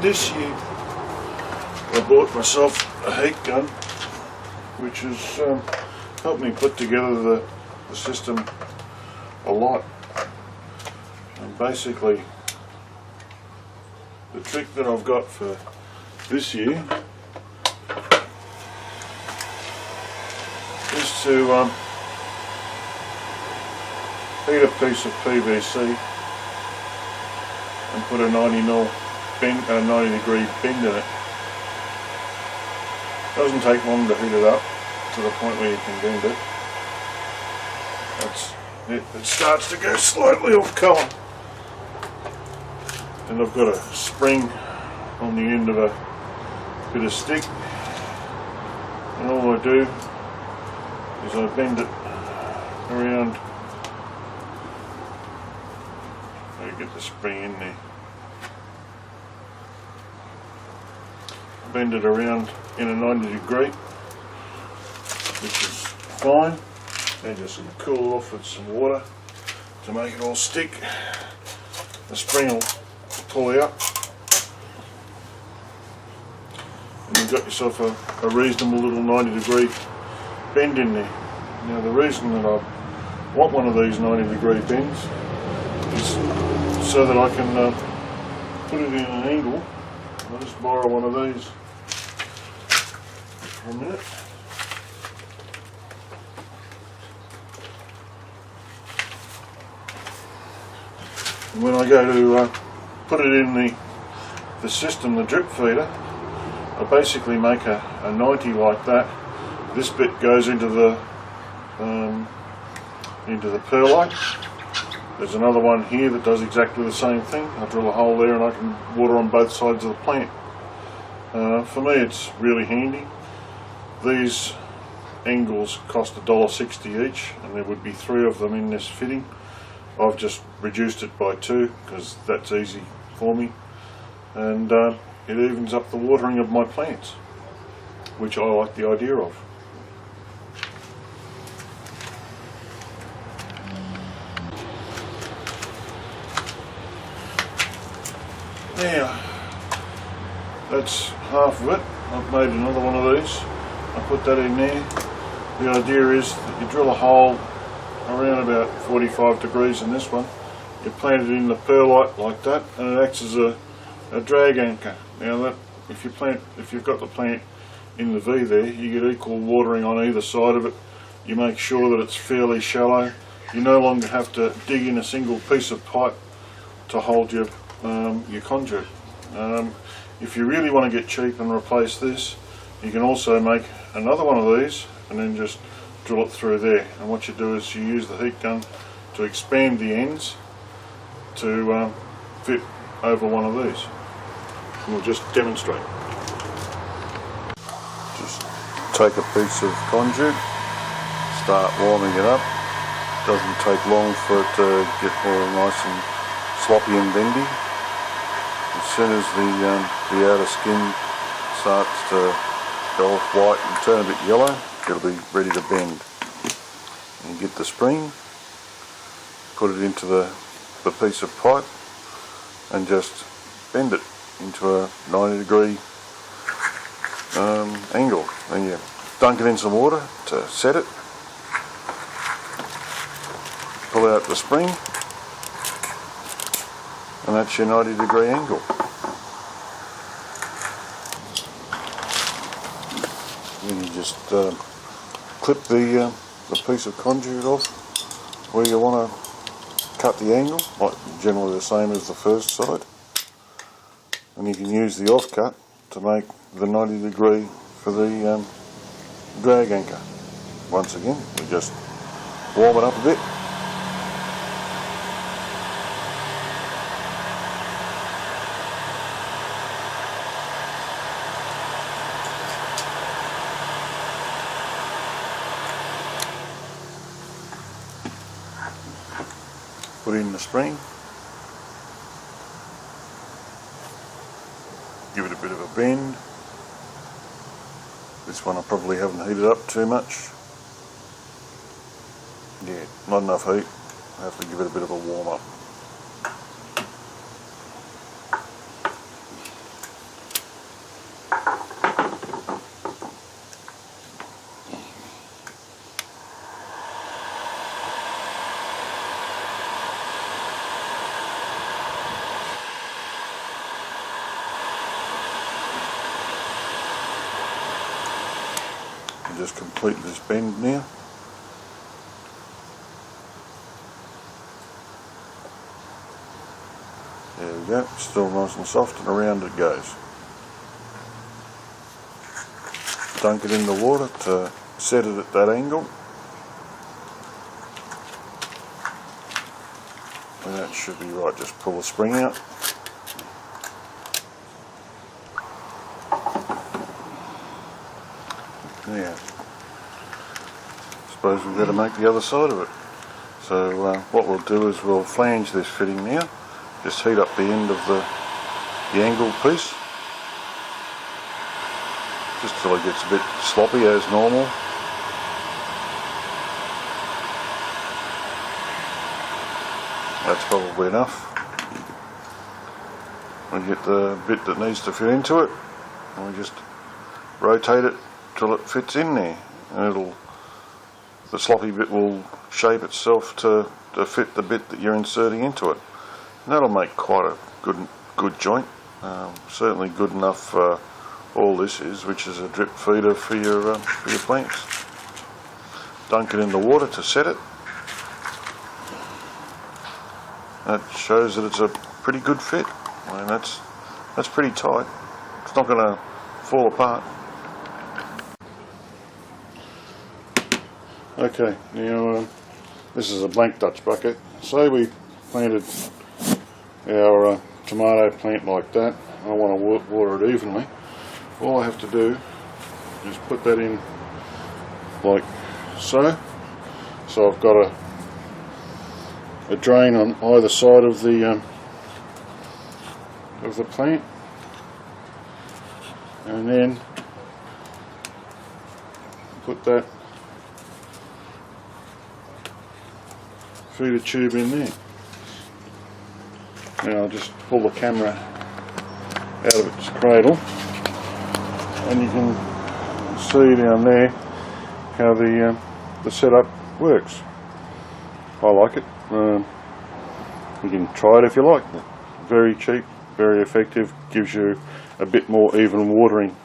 this year I bought myself a heat gun, which has helped me put together the system a lot. And basically the trick that I've got for this year is to heat a piece of PVC and put a 90 degree bend in it. Doesn't take long to heat it up to the point where you can bend it. That's it. It starts to go slightly off colour, and I've got a spring on the end of a bit of stick, and all I do is I bend it around. Get the spring in there. Bend it around in a 90 degree, which is fine. Then just cool it off with some water to make it all stick. The spring will pull out, and you've got yourself a reasonable little 90 degree bend in there. Now the reason that I want one of these 90 degree bends is so that I can put it in an angle. I'll just borrow one of these for a minute. And when I go to put it in the system, the drip feeder, I basically make a 90 like that. This bit goes into the perlite. There's another one here that does exactly the same thing. I drill a hole there and I can water on both sides of the plant. For me it's really handy. These angles cost $1.60 each, and there would be 3 of them in this fitting. I've just reduced it by 2 because that's easy for me, and it evens up the watering of my plants, which I like the idea of. Now, that's half of it. I've made another one of these. I put that in there. The idea is that you drill a hole around about 45 degrees in this one. You plant it in the perlite like that, and it acts as a drag anchor. Now that if you've got the plant in the V there, you get equal watering on either side of it. You make sure that it's fairly shallow. You no longer have to dig in a single piece of pipe to hold your conduit. If you really want to get cheap and replace this, you can also make another one of these and then just drill it through there. And what you do is you use the heat gun to expand the ends to fit over one of these. And we'll just demonstrate. Just take a piece of conduit, start warming it up. Doesn't take long for it to get all nice and sloppy and bendy. As soon as the outer skin starts to go off white and turn a bit yellow, it'll be ready to bend. And get the spring, put it into the piece of pipe, and just bend it into a 90 degree angle. Then you dunk it in some water to set it, pull out the spring, and that's your 90 degree angle. Then you just clip the piece of conduit off where you want to cut the angle, like generally the same as the first side, and you can use the offcut to make the 90 degree for the drag anchor. Once again, we just warm it up a bit. Put in the spring, give it a bit of a bend. This one I probably haven't heated up too much. Yeah, not enough heat. I have to give it a bit of a warm up. can just complete this bend now. There we go, still nice and soft, and around it goes. Dunk it in the water to set it at that angle. And that should be right, just pull the spring out. Yeah. Suppose we've got to make the other side of it. So what we'll do is we'll flange this fitting now. Just heat up the end of the angled piece, just till it gets a bit sloppy as normal. That's probably enough. We get the bit that needs to fit into it, and we just rotate it till it fits in there, and the sloppy bit will shape itself to fit the bit that you're inserting into it. And that'll make quite a good joint. Certainly good enough for all this is, which is a drip feeder for your plants. Dunk it in the water to set it. That shows that it's a pretty good fit. I mean, that's pretty tight. It's not going to fall apart. Okay, now this is a blank Dutch bucket. Say we planted our tomato plant like that. I want to water it evenly. All I have to do is put that in like so. So I've got a drain on either side of the plant, and then put that feeder tube in there. Now I'll just pull the camera out of its cradle, and you can see down there how the setup works. I like it. You can try it if you like. Very cheap, very effective, gives you a bit more even watering